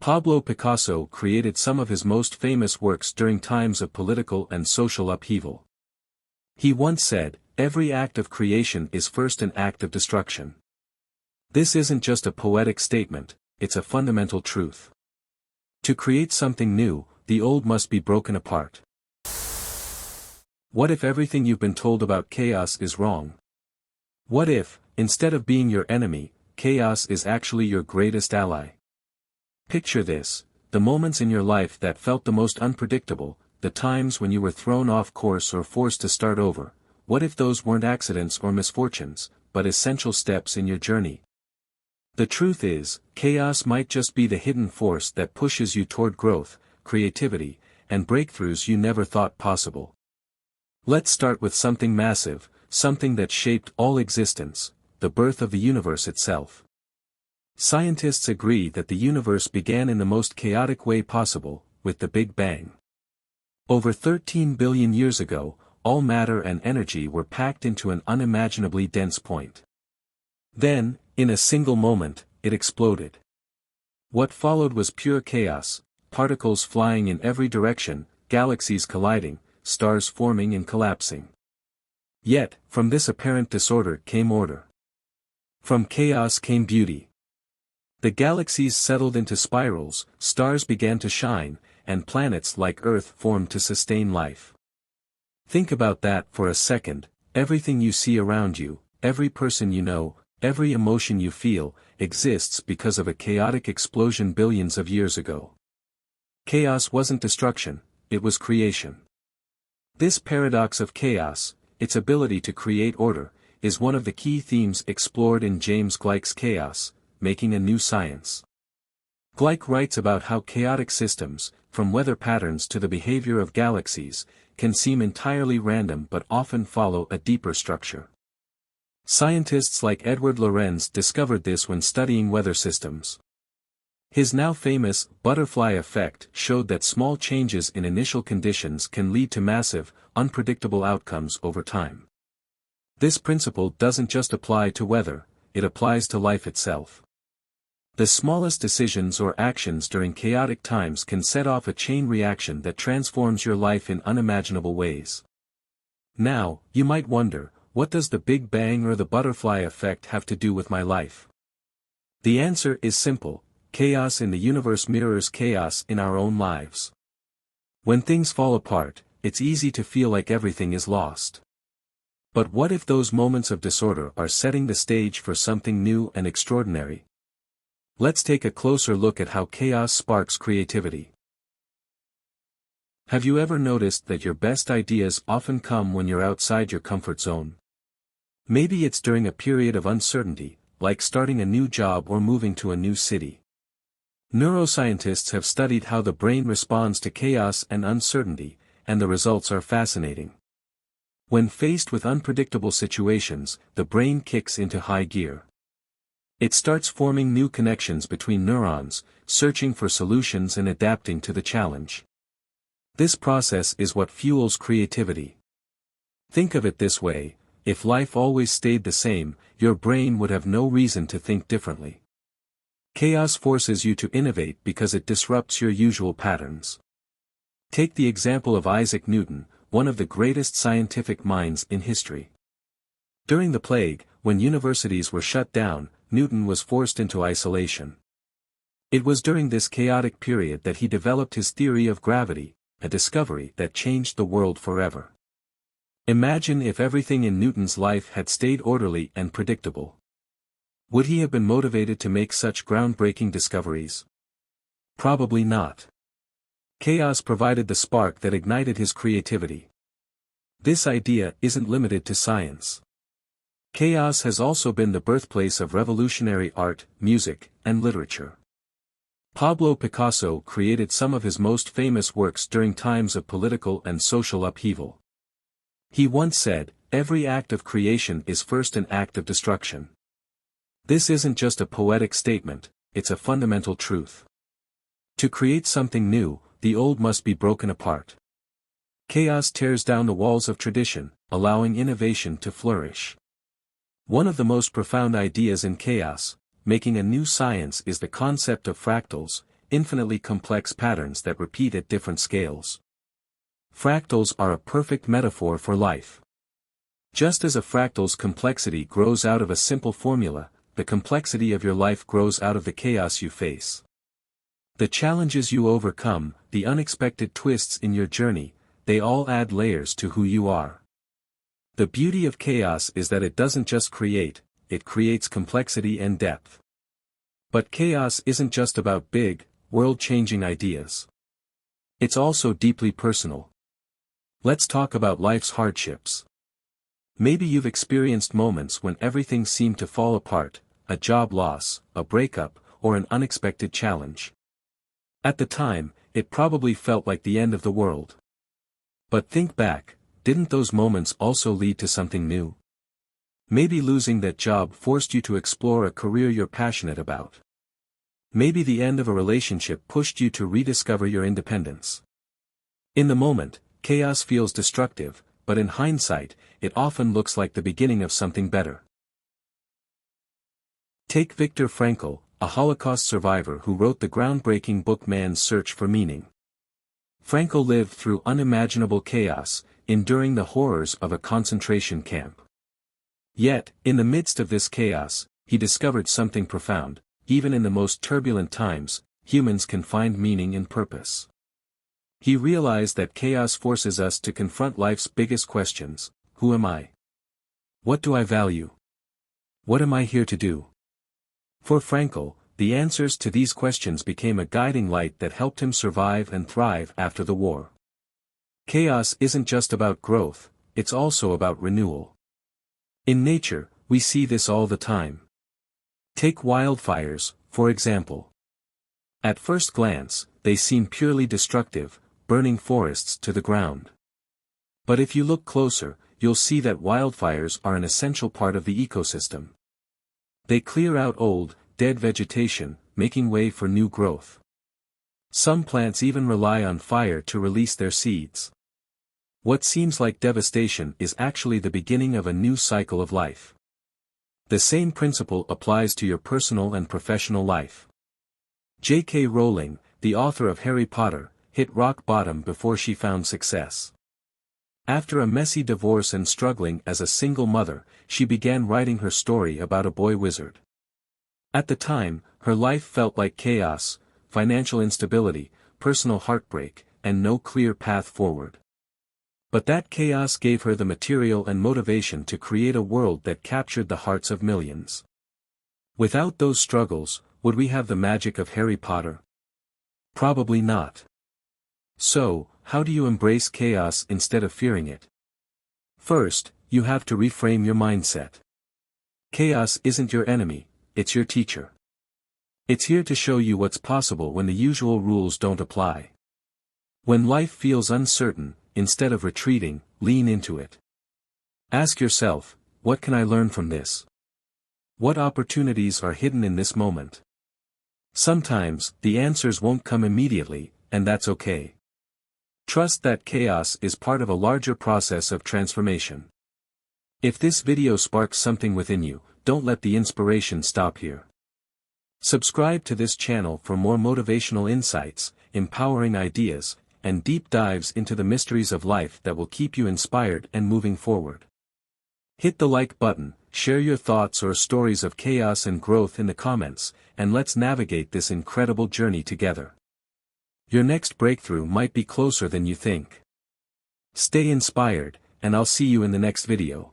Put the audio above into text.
Pablo Picasso created some of his most famous works during times of political and social upheaval. He once said, "Every act of creation is first an act of destruction." This isn't just a poetic statement, it's a fundamental truth. To create something new, the old must be broken apart. What if everything you've been told about chaos is wrong? What if, instead of being your enemy, chaos is actually your greatest ally? Picture this: the moments in your life that felt the most unpredictable, the times when you were thrown off course or forced to start over. What if those weren't accidents or misfortunes, but essential steps in your journey? The truth is, chaos might just be the hidden force that pushes you toward growth, creativity, and breakthroughs you never thought possible. Let's start with something massive, something that shaped all existence: the birth of the universe itself. Scientists agree that the universe began in the most chaotic way possible, with the Big Bang. Over 13 billion years ago, all matter and energy were packed into an unimaginably dense point. Then, in a single moment, it exploded. What followed was pure chaos: particles flying in every direction, galaxies colliding, stars forming and collapsing. Yet, from this apparent disorder came order. From chaos came beauty. The galaxies settled into spirals, stars began to shine, and planets like Earth formed to sustain life. Think about that for a second: everything you see around you, every person you know, every emotion you feel, exists because of a chaotic explosion billions of years ago. Chaos wasn't destruction, it was creation. This paradox of chaos, its ability to create order, is one of the key themes explored in James Gleick's Chaos, Making a New Science. Gleick writes about how chaotic systems, from weather patterns to the behavior of galaxies, can seem entirely random but often follow a deeper structure. Scientists like Edward Lorenz discovered this when studying weather systems. His now famous butterfly effect showed that small changes in initial conditions can lead to massive, unpredictable outcomes over time. This principle doesn't just apply to weather, it applies to life itself. The smallest decisions or actions during chaotic times can set off a chain reaction that transforms your life in unimaginable ways. Now, you might wonder, what does the Big Bang or the butterfly effect have to do with my life? The answer is simple: chaos in the universe mirrors chaos in our own lives. When things fall apart, it's easy to feel like everything is lost. But what if those moments of disorder are setting the stage for something new and extraordinary? Let's take a closer look at how chaos sparks creativity. Have you ever noticed that your best ideas often come when you're outside your comfort zone? Maybe it's during a period of uncertainty, like starting a new job or moving to a new city. Neuroscientists have studied how the brain responds to chaos and uncertainty, and the results are fascinating. When faced with unpredictable situations, the brain kicks into high gear. It starts forming new connections between neurons, searching for solutions and adapting to the challenge. This process is what fuels creativity. Think of it this way: if life always stayed the same, your brain would have no reason to think differently. Chaos forces you to innovate because it disrupts your usual patterns. Take the example of Isaac Newton, one of the greatest scientific minds in history. During the plague, when universities were shut down, Newton was forced into isolation. It was during this chaotic period that he developed his theory of gravity, a discovery that changed the world forever. Imagine if everything in Newton's life had stayed orderly and predictable. Would he have been motivated to make such groundbreaking discoveries? Probably not. Chaos provided the spark that ignited his creativity. This idea isn't limited to science. Chaos has also been the birthplace of revolutionary art, music, and literature. Pablo Picasso created some of his most famous works during times of political and social upheaval. He once said, "Every act of creation is first an act of destruction." This isn't just a poetic statement, it's a fundamental truth. To create something new, the old must be broken apart. Chaos tears down the walls of tradition, allowing innovation to flourish. One of the most profound ideas in chaos, making a new science, is the concept of fractals, infinitely complex patterns that repeat at different scales. Fractals are a perfect metaphor for life. Just as a fractal's complexity grows out of a simple formula, the complexity of your life grows out of the chaos you face. The challenges you overcome, the unexpected twists in your journey, they all add layers to who you are. The beauty of chaos is that it doesn't just create, it creates complexity and depth. But chaos isn't just about big, world-changing ideas. It's also deeply personal. Let's talk about life's hardships. Maybe you've experienced moments when everything seemed to fall apart, a job loss, a breakup, or an unexpected challenge. At the time, it probably felt like the end of the world. But think back, didn't those moments also lead to something new? Maybe losing that job forced you to explore a career you're passionate about. Maybe the end of a relationship pushed you to rediscover your independence. In the moment, chaos feels destructive, but in hindsight, it often looks like the beginning of something better. Take Viktor Frankl, a Holocaust survivor who wrote the groundbreaking book Man's Search for Meaning. Frankl lived through unimaginable chaos, enduring the horrors of a concentration camp. Yet, in the midst of this chaos, he discovered something profound: even in the most turbulent times, humans can find meaning and purpose. He realized that chaos forces us to confront life's biggest questions: who am I? What do I value? What am I here to do? For Frankl, the answers to these questions became a guiding light that helped him survive and thrive after the war. Chaos isn't just about growth, it's also about renewal. In nature, we see this all the time. Take wildfires, for example. At first glance, they seem purely destructive, burning forests to the ground. But if you look closer, you'll see that wildfires are an essential part of the ecosystem. They clear out old, dead vegetation, making way for new growth. Some plants even rely on fire to release their seeds. What seems like devastation is actually the beginning of a new cycle of life. The same principle applies to your personal and professional life. J.K. Rowling, the author of Harry Potter, hit rock bottom before she found success. After a messy divorce and struggling as a single mother, she began writing her story about a boy wizard. At the time, her life felt like chaos, financial instability, personal heartbreak, and no clear path forward. But that chaos gave her the material and motivation to create a world that captured the hearts of millions. Without those struggles, would we have the magic of Harry Potter? Probably not. So, how do you embrace chaos instead of fearing it? First, you have to reframe your mindset. Chaos isn't your enemy, it's your teacher. It's here to show you what's possible when the usual rules don't apply. When life feels uncertain, instead of retreating, lean into it. Ask yourself, what can I learn from this? What opportunities are hidden in this moment? Sometimes, the answers won't come immediately, and that's okay. Trust that chaos is part of a larger process of transformation. If this video sparks something within you, don't let the inspiration stop here. Subscribe to this channel for more motivational insights, empowering ideas, and deep dives into the mysteries of life that will keep you inspired and moving forward. Hit the like button, share your thoughts or stories of chaos and growth in the comments, and let's navigate this incredible journey together. Your next breakthrough might be closer than you think. Stay inspired, and I'll see you in the next video.